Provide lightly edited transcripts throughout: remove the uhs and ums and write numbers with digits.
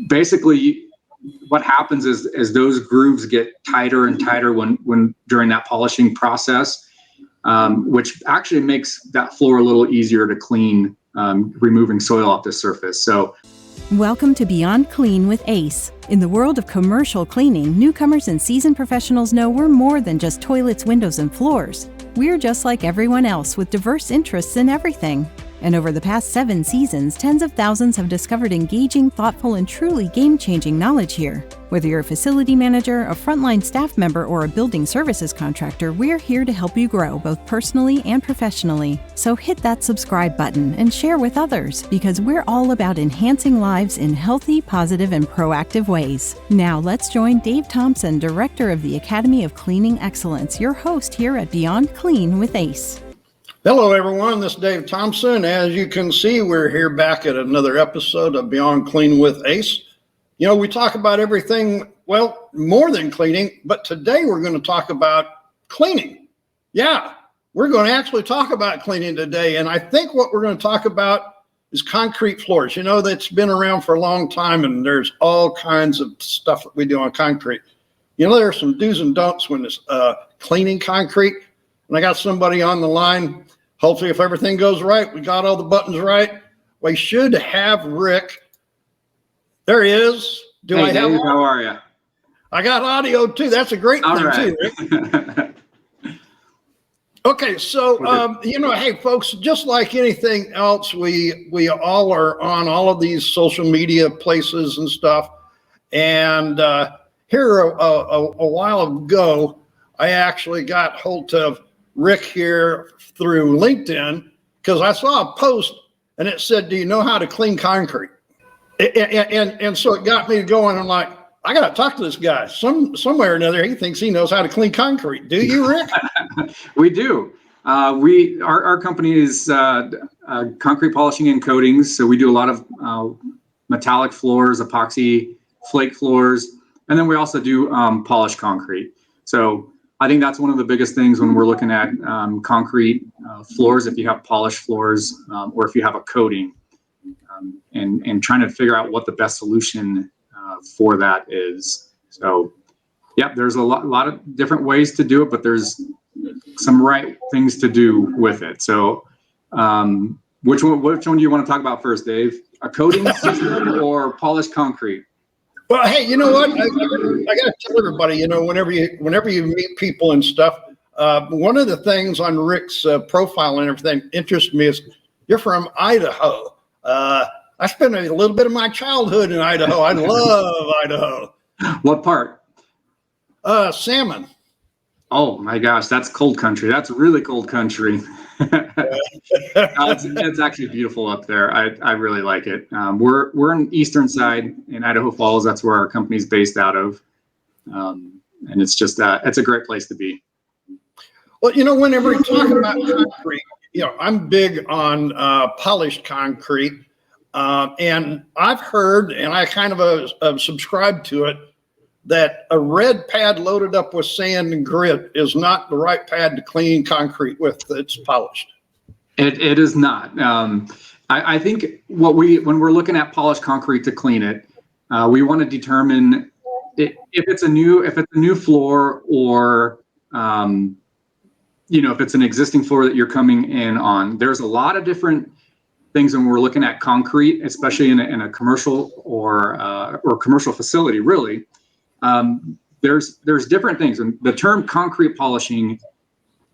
basically what happens is those grooves get tighter and tighter when during that polishing process, which actually makes that floor a little easier to clean, removing soil off the surface. So, welcome to Beyond Clean with ACE. In the world of commercial cleaning, newcomers and seasoned professionals know we're more than just toilets, windows, and floors. We're just like everyone else with diverse interests in everything. And over the past 7 seasons, tens of thousands have discovered engaging, thoughtful, and truly game-changing knowledge here. Whether you're a facility manager, a frontline staff member, or a building services contractor, we're here to help you grow both personally and professionally. So hit that subscribe button and share with others, because we're all about enhancing lives in healthy, positive, and proactive ways. Now let's join Dave Thompson, Director of the Academy of Cleaning Excellence, your host here at Beyond Clean with ACE. Hello, everyone. This is Dave Thompson. As you can see, we're here back at another episode of Beyond Clean with ACE. You know, we talk about everything, well, more than cleaning, but today we're going to talk about cleaning. Yeah, we're going to actually talk about cleaning today. And I think what we're going to talk about is concrete floors. You know, that's been around for a long time, and there's all kinds of stuff that we do on concrete. You know, there are some do's and don'ts when it's cleaning concrete. And I got somebody on the line. Hopefully, if everything goes right, we got all the buttons right. We should have Rick. There he is. Hey, I have Dave, how are you? I got audio too. That's a great thing too, Rick. Okay, so you know, hey folks, just like anything else, we all are on all of these social media places and stuff. And here a while ago, I actually got hold of Rick here through LinkedIn because I saw a post and it said, "Do you know how to clean concrete?" And so it got me going. I'm like, I got to talk to this guy. Somewhere or another, he thinks he knows how to clean concrete. Do you, Rick? We do. Our company is concrete polishing and coatings. So we do a lot of metallic floors, epoxy flake floors, and then we also do polished concrete. So I think that's one of the biggest things when we're looking at concrete floors, if you have polished floors or if you have a coating, and trying to figure out what the best solution for that is. So, yeah, there's a lot of different ways to do it, but there's some right things to do with it. So, which one do you want to talk about first, Dave? A coating system or polished concrete? Well, hey, you know what? I got to tell everybody, you know, whenever you meet people and stuff, one of the things on Rick's profile and everything interests me is you're from Idaho. I spent a little bit of my childhood in Idaho. I love Idaho. What part? Salmon. Oh my gosh, that's cold country. That's really cold country. It's actually beautiful up there. I really like it. We're on the eastern side in Idaho Falls. That's where our company's based out of, and it's just it's a great place to be. Well, you know, whenever we talk about concrete, you know, I'm big on polished concrete, and I've heard, and I kind of subscribe to it, that a red pad loaded up with sand and grit is not the right pad to clean concrete with that's polished. It is not. I think when we're looking at polished concrete to clean it, we want to determine if it's a new floor or you know, if it's an existing floor that you're coming in on. There's a lot of different things when we're looking at concrete, especially in a commercial or commercial facility, really. There's different things, and the term concrete polishing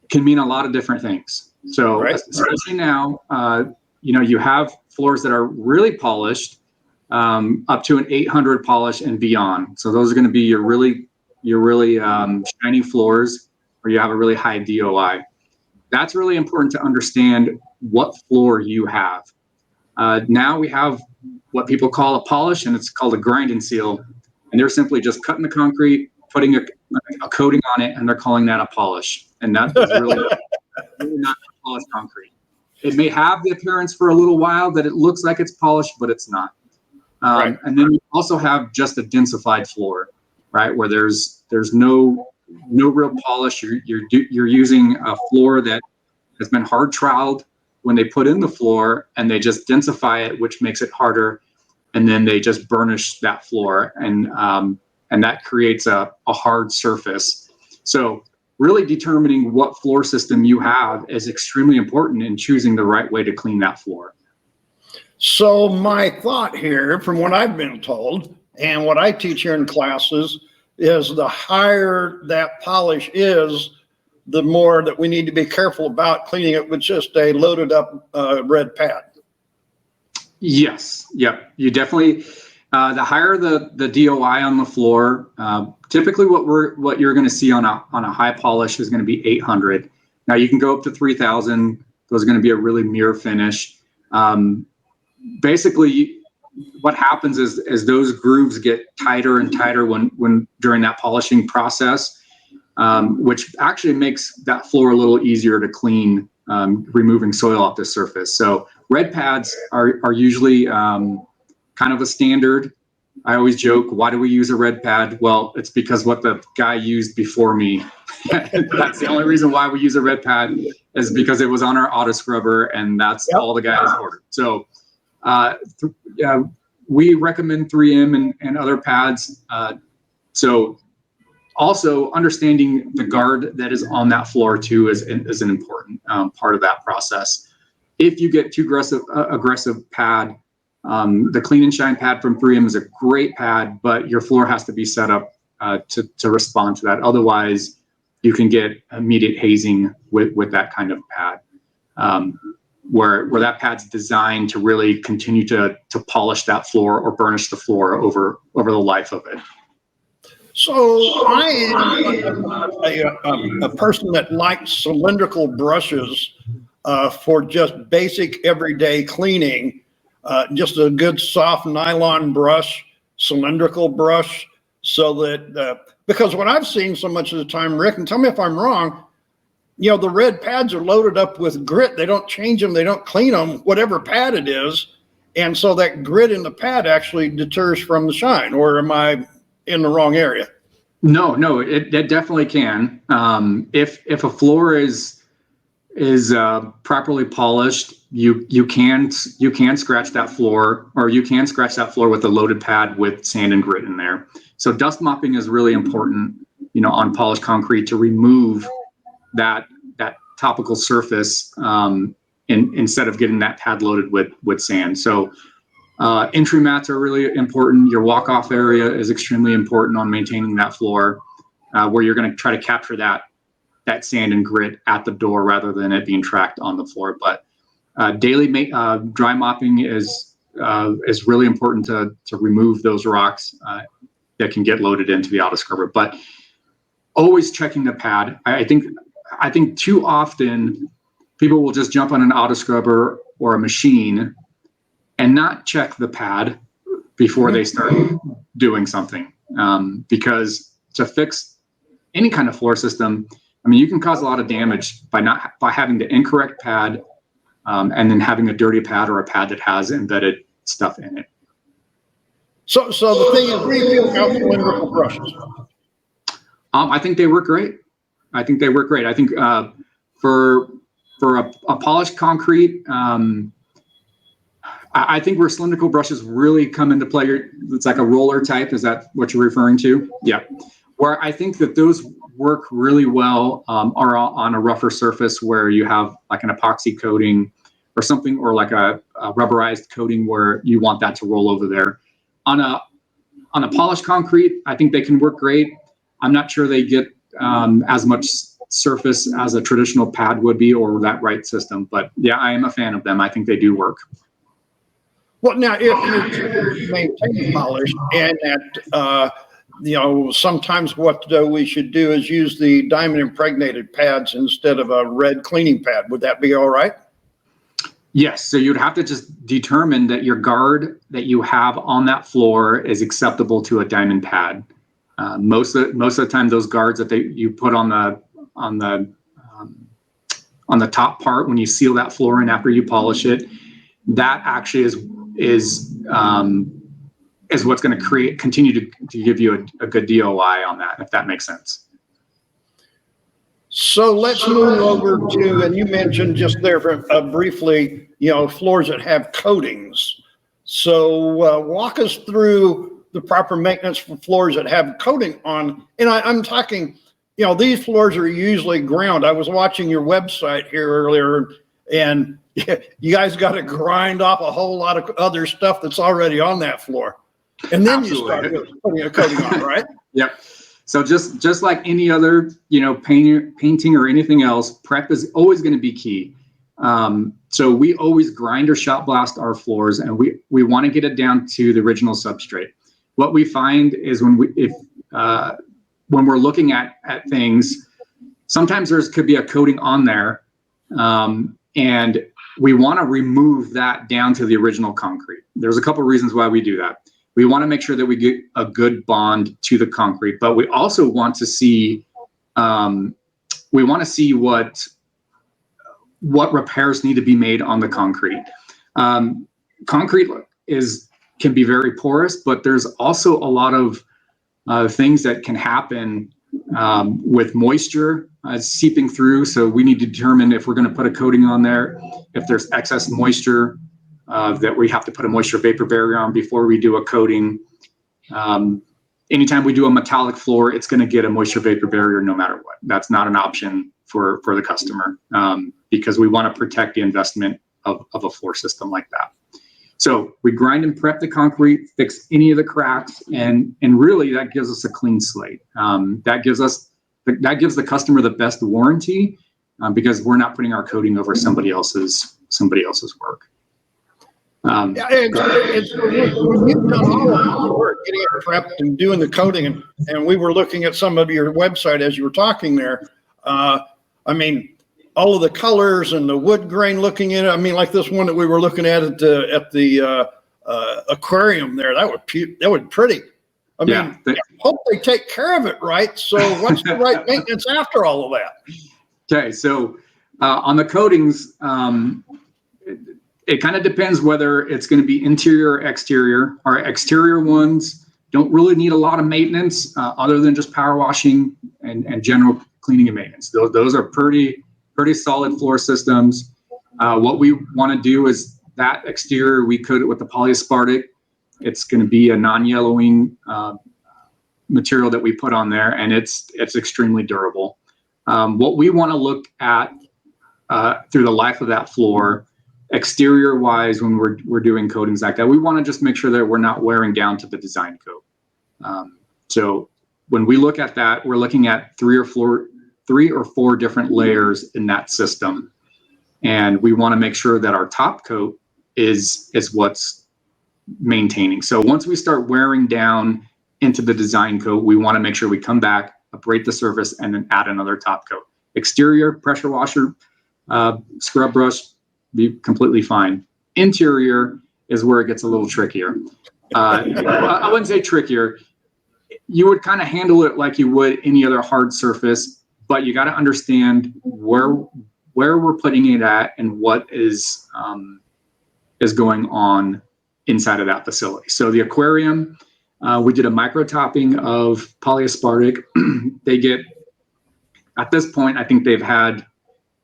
can mean a lot of different things. So especially now, you know, you have floors that are really polished, up to an 800 polish and beyond. So those are going to be your really shiny floors, or you have a really high DOI. That's really important to understand what floor you have. Now we have what people call a polish, and it's called a grind and seal. And they're simply just cutting the concrete, putting a coating on it, and they're calling that a polish. And that is really not polished concrete. It may have the appearance for a little while that it looks like it's polished, but it's not. And then you also have just a densified floor, right, where there's no real polish. You're using a floor that has been hard troweled when they put in the floor, and they just densify it, which makes it harder and then they just burnish that floor, and that creates a hard surface. So really determining what floor system you have is extremely important in choosing the right way to clean that floor. So my thought here, from what I've been told and what I teach here in classes, is the higher that polish is, the more that we need to be careful about cleaning it with just a loaded up red pad. Yes. Yep. You definitely, the higher the DOI on the floor, typically what you're going to see on a high polish is going to be 800. Now you can go up to 3000. Those are going to be a really mirror finish. Basically, what happens is those grooves get tighter and tighter when during that polishing process, which actually makes that floor a little easier to clean, removing soil off the surface. So red pads are usually kind of a standard. I always joke, why do we use a red pad? Well, it's because what the guy used before me. That's the only reason why we use a red pad, is because it was on our auto scrubber, and that's all the guys ordered. So we recommend 3M and other pads. So also understanding the guard that is on that floor too is an important part of that process. If you get too aggressive pad, the Clean and Shine pad from 3M is a great pad, but your floor has to be set up to respond to that. Otherwise, you can get immediate hazing with that kind of pad, where that pad's designed to really continue to polish that floor or burnish the floor over the life of it. So I am a person that likes cylindrical brushes for just basic everyday cleaning. Just a good soft nylon brush, cylindrical brush, so that because what I've seen so much of the time, Rick, and tell me if I'm wrong, the red pads are loaded up with grit. They don't change them. They don't clean them, whatever pad it is. And so that grit in the pad actually deters from the shine. Or am I in the wrong area? No, it definitely can. If a floor is properly polished, you can scratch that floor, or you can scratch that floor with a loaded pad with sand and grit in there. So dust mopping is really important, on polished concrete, to remove that topical surface instead of getting that pad loaded with sand. So entry mats are really important. Your walk-off area is extremely important on maintaining that floor, where you're going to try to capture that sand and grit at the door rather than it being tracked on the floor. But daily dry mopping is really important to remove those rocks that can get loaded into the auto scrubber. But always checking the pad. I think too often people will just jump on an auto scrubber or a machine and not check the pad before they start doing something, because to fix any kind of floor system, you can cause a lot of damage by having the incorrect pad, and then having a dirty pad or a pad that has embedded stuff in it. So the thing is, what do you feel about cylindrical brushes? I think they work great. I think for a polished concrete, I think where cylindrical brushes really come into play, it's like a roller type. Is that what you're referring to? Yeah. Where I think that those work really well are on a rougher surface where you have like an epoxy coating or something, or like a rubberized coating where you want that to roll over there. On a polished concrete, I think they can work great. I'm not sure they get as much surface as a traditional pad would be, or that right system. But yeah, I am a fan of them. I think they do work. Well, now, if you maintain polish, and that, sometimes what we should do is use the diamond impregnated pads instead of a red cleaning pad. Would that be all right? Yes. So you'd have to just determine that your guard that you have on that floor is acceptable to a diamond pad. Most of the time, those guards that you put on the top part when you seal that floor in after you polish it, that actually is what's going to continue to give you a good DOI on that, if that makes sense. So let's move over to, and you mentioned just there briefly, floors that have coatings. So walk us through the proper maintenance for floors that have coating on. And I'm talking, these floors are usually ground. I was watching your website here earlier, and you guys got to grind off a whole lot of other stuff that's already on that floor. And then Absolutely. you start with putting a coating on, right? Yep. So just like any other, painting or anything else, prep is always going to be key. So we always grind or shot blast our floors, and we want to get it down to the original substrate. What we find is when we're looking at things, sometimes could be a coating on there, and we want to remove that down to the original concrete. There's a couple reasons why we do that. We want to make sure that we get a good bond to the concrete, but we also want to see what repairs need to be made on the concrete. Concrete can be very porous, but there's also a lot of things that can happen with moisture seeping through. So we need to determine if we're going to put a coating on there, if there's excess moisture, that we have to put a moisture vapor barrier on before we do a coating. Anytime we do a metallic floor, it's going to get a moisture vapor barrier no matter what. That's not an option for the customer, because we want to protect the investment of a floor system like that. So we grind and prep the concrete, fix any of the cracks, and really that gives us a clean slate. That gives the customer the best warranty, because we're not putting our coating over somebody else's work. When you've done all of the work, getting it prepped and doing the coating, and we were looking at some of your website as you were talking there. All of the colors and the wood grain looking at it. Like this one that we were looking at the aquarium there. That was pretty. I hope they take care of it right. So what's the right maintenance after all of that? Okay, so on the coatings, it kind of depends whether it's going to be interior or exterior. Our exterior ones don't really need a lot of maintenance, other than just power washing and general cleaning and maintenance. Those are pretty solid floor systems. What we want to do is that exterior, we coat it with the polyaspartic. It's going to be a non-yellowing material that we put on there, and it's extremely durable. What we want to look at through the life of that floor, exterior wise, when we're doing coatings like that, we want to just make sure that we're not wearing down to the design coat. So when we look at that, we're looking at three or four different layers in that system, and we want to make sure that our top coat is what's maintaining. So once we start wearing down into the design coat, we want to make sure we come back, abrade the surface, and then add another top coat. Exterior, pressure washer, scrub brush, be completely fine. Interior is where it gets a little trickier. I wouldn't say trickier. You would kind of handle it like you would any other hard surface, but you got to understand where we're putting it at and what is going on inside of that facility. So the aquarium, we did a micro topping of polyaspartic. They get, at this point, I think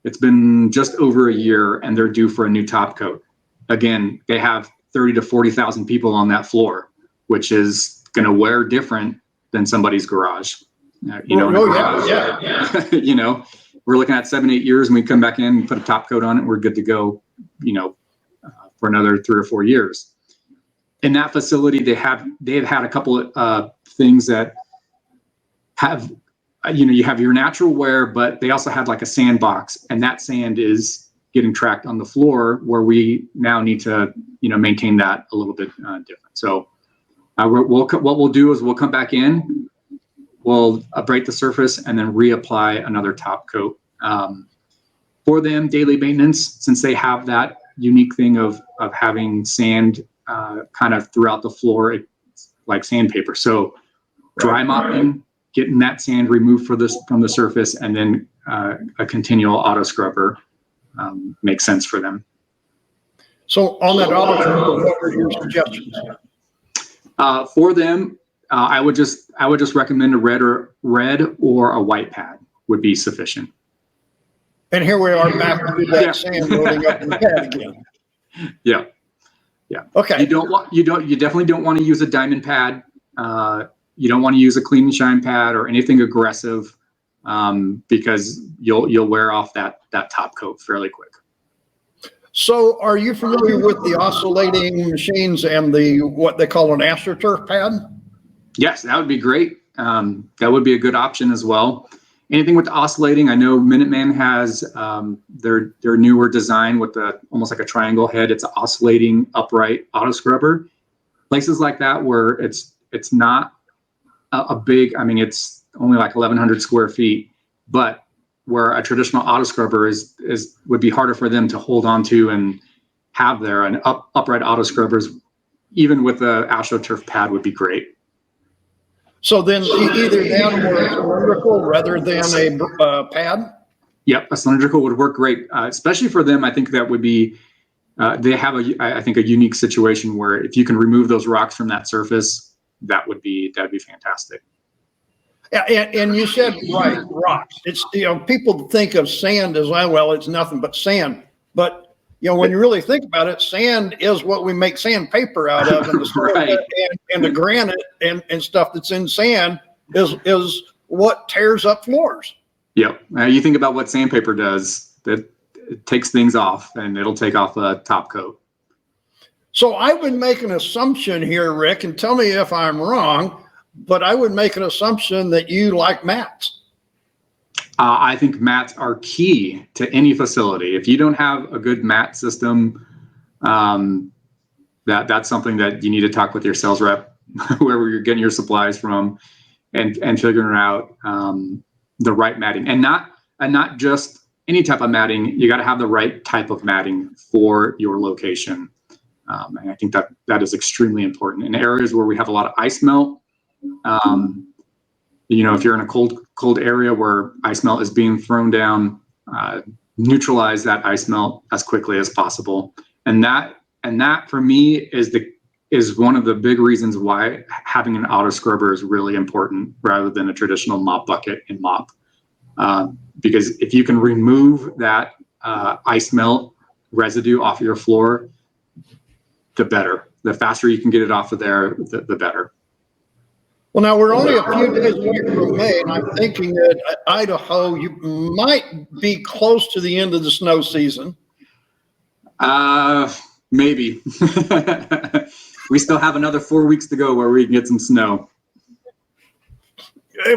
it's been just over a year, and they're due for a new top coat. Again, they have 30 to 40,000 people on that floor, which is going to wear different than somebody's garage. We're looking at 7-8 years, and we come back in and put a top coat on it, and we're good to go, for another 3 or 4 years. In that facility, they've had a couple of things that have, you have your natural wear, but they also had like a sandbox, and that sand is getting tracked on the floor, where we now need to, maintain that a little bit different. So what we'll do is we'll come back in, we'll abrade the surface, and then reapply another top coat. For them, daily maintenance, since they have that unique thing of having sand kind of throughout the floor, it's like sandpaper. So dry mopping, getting that sand removed from the surface, and then a continual auto scrubber makes sense for them. So on that auto scrubber, what are your suggestions? For them, I would just recommend a red or a white pad would be sufficient. And here we are back to that sand loading up in the pad again. Yeah. Yeah. Okay. You definitely don't want to use a diamond pad. You don't want to use a clean and shine pad or anything aggressive, because you'll wear off that top coat fairly quick. So are you familiar with the oscillating machines and what they call an AstroTurf pad? Yes, that would be great. That would be a good option as well. Anything with oscillating, I know Minuteman has their newer design with almost like a triangle head. It's an oscillating upright auto scrubber. Places like that where it's not a big, I mean, it's only like 1,100 square feet, but where a traditional auto scrubber would be harder for them to hold on to and have there. And upright auto scrubbers, even with the AstroTurf pad, would be great. So then either that or a cylindrical rather than a pad? Yep, a cylindrical would work great, especially for them. I think that would be, they have I think a unique situation where if you can remove those rocks from that surface, that'd be fantastic. Yeah, and you said, right, rocks. It's, people think of sand as, well, it's nothing but sand. But, when you really think about it, sand is what we make sandpaper out of. And the, right. and the granite and stuff that's in sand is what tears up floors. Yep. You think about what sandpaper does, that it takes things off, and it'll take off a top coat. So I would make an assumption here, Rick, and tell me if I'm wrong, but I would make an assumption that you like mats. I think mats are key to any facility. If you don't have a good mat system, that's something that you need to talk with your sales rep, wherever you're getting your supplies from, and figuring out the right matting, and not just any type of matting. You got to have the right type of matting for your location, and I think that is extremely important in areas where we have a lot of ice melt. If you're in a cold area where ice melt is being thrown down, neutralize that ice melt as quickly as possible. And that for me is one of the big reasons why having an auto scrubber is really important rather than a traditional mop bucket and mop. Because if you can remove that ice melt residue off of your floor, the better. The faster you can get it off of there, the better. Well, now we're only a few days away from May, and I'm thinking that Idaho, you might be close to the end of the snow season. Maybe. We still have another 4 weeks to go where we can get some snow.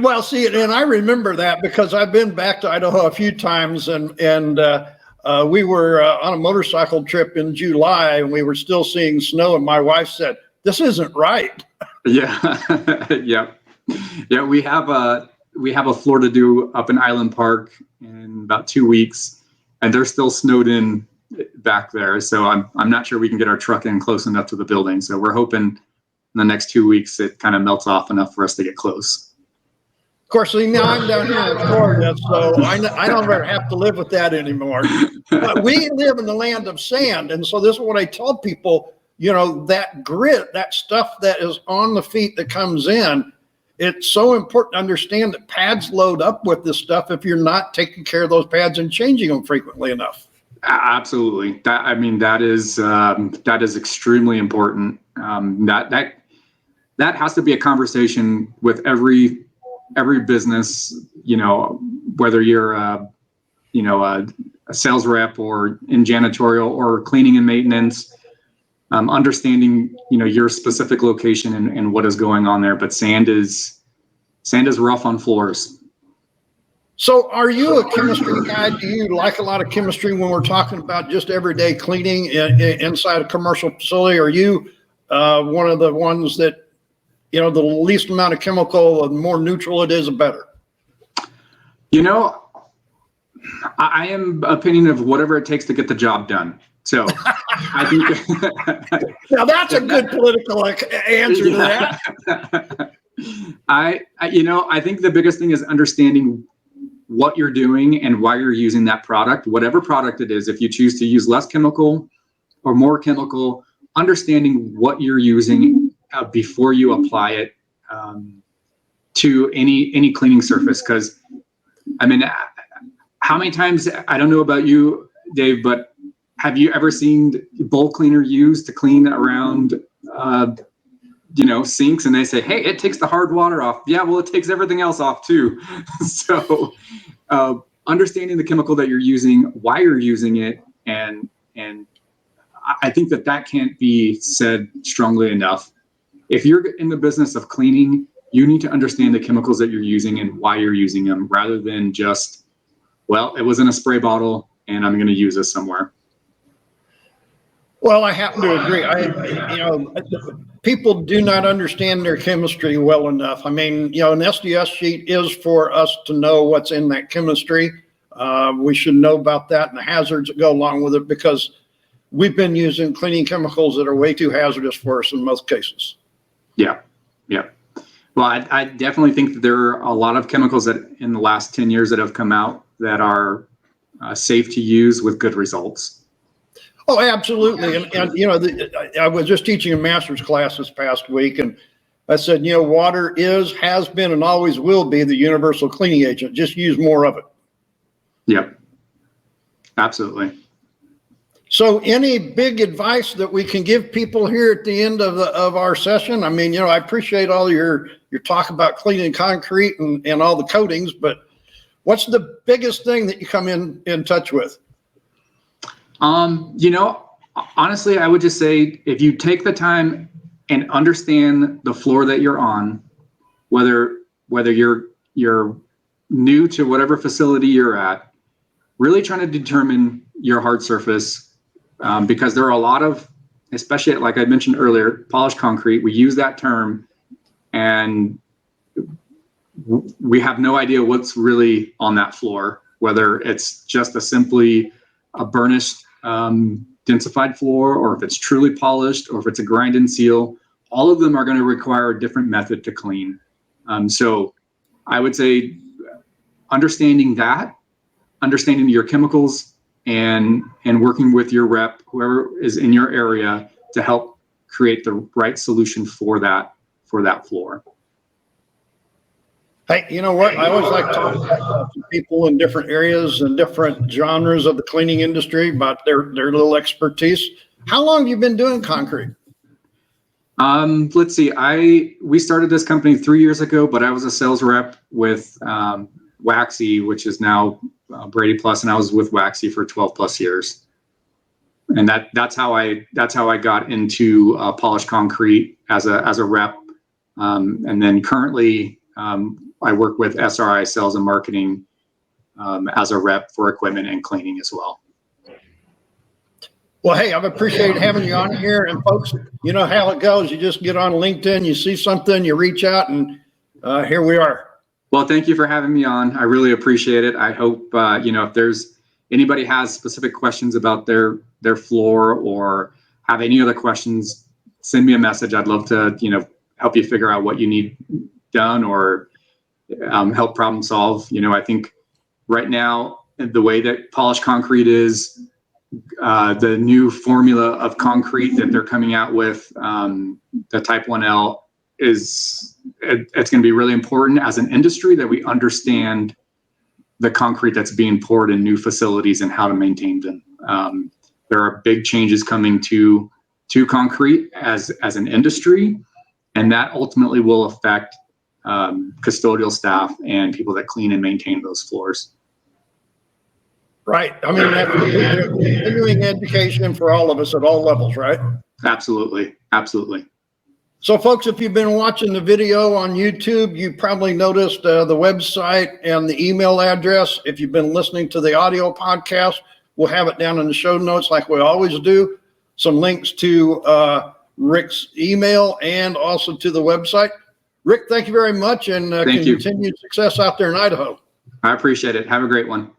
Well, see, and I remember that because I've been back to Idaho a few times, and we were on a motorcycle trip in July, and we were still seeing snow, and my wife said, "This isn't right." Yeah, yeah. We have a floor to do up in Island Park in about 2 weeks, and they're still snowed in back there. So I'm not sure we can get our truck in close enough to the building. So we're hoping in the next 2 weeks it kind of melts off enough for us to get close. Of course, see, now I'm down here in Florida, so I don't ever have to live with that anymore. But we live in the land of sand, and so this is what I tell people. That grit, that stuff that is on the feet that comes in, it's so important to understand that pads load up with this stuff if you're not taking care of those pads and changing them frequently enough. Absolutely. That is extremely important. That has to be a conversation with every business, whether you're a sales rep or in janitorial or cleaning and maintenance. Understanding, your specific location and what is going on there, but sand is rough on floors. So are you a chemistry guy? Do you like a lot of chemistry when we're talking about just everyday cleaning inside a commercial facility? Are you one of the ones that, the least amount of chemical, the more neutral it is, the better? I am opinion of whatever it takes to get the job done. So I think now that's a good political answer to that. I think the biggest thing is understanding what you're doing and why you're using that product, whatever product it is. If you choose to use less chemical or more chemical, understanding what you're using before you apply it to any cleaning surface. Because how many times, I don't know about you, Dave, but have you ever seen bowl cleaner used to clean around, sinks, and they say, hey, it takes the hard water off. Yeah, well, it takes everything else off too. So understanding the chemical that you're using, why you're using it, and I think that can't be said strongly enough. If you're in the business of cleaning, you need to understand the chemicals that you're using and why you're using them, rather than just, well, it was in a spray bottle and I'm going to use this somewhere. Well, I happen to agree. People do not understand their chemistry well enough. I mean, an SDS sheet is for us to know what's in that chemistry. We should know about that and the hazards that go along with it, because we've been using cleaning chemicals that are way too hazardous for us in most cases. Yeah. Well, I definitely think that there are a lot of chemicals that in the last 10 years that have come out that are safe to use with good results. Oh, absolutely. And I was just teaching a master's class this past week, and I said, water has been, and always will be the universal cleaning agent. Just use more of it. Yep. Absolutely. So any big advice that we can give people here at the end of our session? I mean, I appreciate all your talk about cleaning concrete and all the coatings, but what's the biggest thing that you come in touch with? Honestly, I would just say, if you take the time and understand the floor that you're on, whether you're new to whatever facility you're at, really trying to determine your hard surface, because there are a lot of, especially like I mentioned earlier, polished concrete, we use that term and we have no idea what's really on that floor, whether it's just simply a burnished densified floor, or if it's truly polished, or if it's a grind and seal. All of them are going to require a different method to clean. So I would say understanding your chemicals and working with your rep, whoever is in your area, to help create the right solution for that floor. Hey, you know what? I always like talking to people in different areas and different genres of the cleaning industry about their little expertise. How long have you been doing concrete? Let's see. We started this company 3 years ago, but I was a sales rep with Waxy, which is now Brady Plus, and I was with Waxy for 12 plus years. And that's how I got into polished concrete as a rep. And then currently, I work with SRI Sales and Marketing as a rep for equipment and cleaning as well. Well, hey, I've appreciated having you on here. And folks, you know how it goes. You just get on LinkedIn, you see something, you reach out, and here we are. Well, thank you for having me on. I really appreciate it. I hope, if there's anybody has specific questions about their floor or have any other questions, send me a message. I'd love to, help you figure out what you need done or help problem solve. I think right now, the way that polished concrete is, the new formula of concrete that they're coming out with, the Type 1L, it's going to be really important as an industry that we understand the concrete that's being poured in new facilities and how to maintain them. There are big changes coming to concrete as an industry, and that ultimately will affect custodial staff and people that clean and maintain those floors. Right. I mean, that's continuing education for all of us at all levels, right? Absolutely. Absolutely. So, folks, if you've been watching the video on YouTube, you probably noticed the website and the email address. If you've been listening to the audio podcast, we'll have it down in the show notes like we always do. Some links to Rick's email and also to the website. Rick, thank you very much, and continued success out there in Idaho. I appreciate it. Have a great one.